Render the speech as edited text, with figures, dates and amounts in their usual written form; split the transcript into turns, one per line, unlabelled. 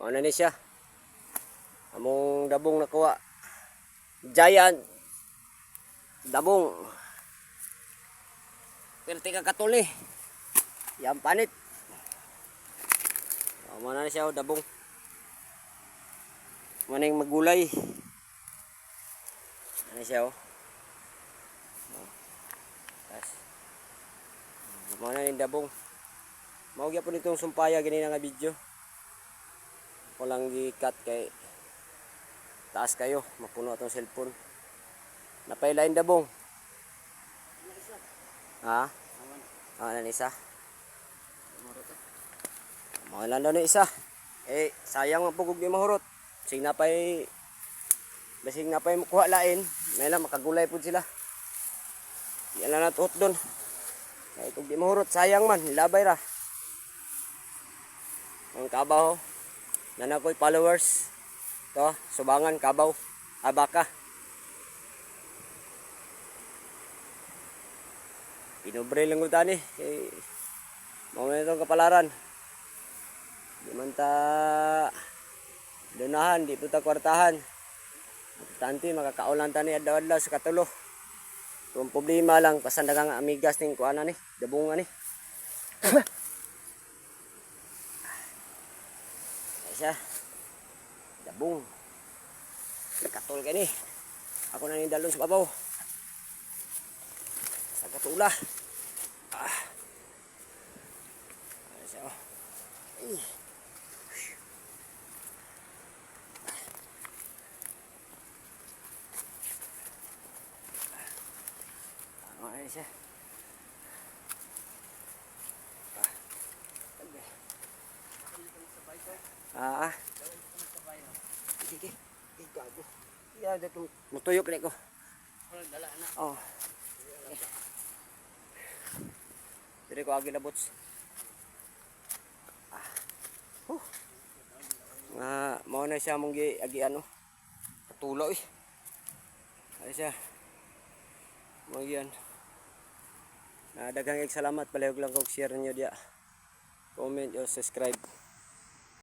Ano ni siya? Among dabong nakuha. Giant dabong. Perti ka katuli. Yang panit. Mana na siya dabong. Maning magulay. Ano siya Mana ni dabong. Maugya po nitong sumpaya ganina nga video. Ako lang gi-cut kay taas kayo, mapuno atong cellphone. Napailain dabong. Ha? Ano isa? Mahalan daw na isa. Sayang ang pugog di mahurot. Basig na pa'y kuha lain. May lang makagulay po sila. Yan lang natuot doon. Kaya kung di mahurot, sayang man. Labay ra. Ang kabaw. Nanakoy followers. Ito, subangan, kabaw. Abaka. Pinobre lang ko tani. Mga itong kapalaran. Di man ta donahan, di po ta kwartahan. Tanti makakaulan tani adlaw-adlaw sa katulo. Kung problema lang pasandagang amigas ning kuana ni, dabungan ni. Siya. Dabong. Katol kani. Ako na ni dalon sa babaw. Sa katula. Siya. Ano siya? Sige. Gago. Ya, dato mutuyok ni ko. Dala na. Oh. Dire ko agi labots. Mao na siya mong agi ano. Katulo Ay siya. Mo yan. Daghang salamat palihog lang kog share niyo dia. Comment o subscribe.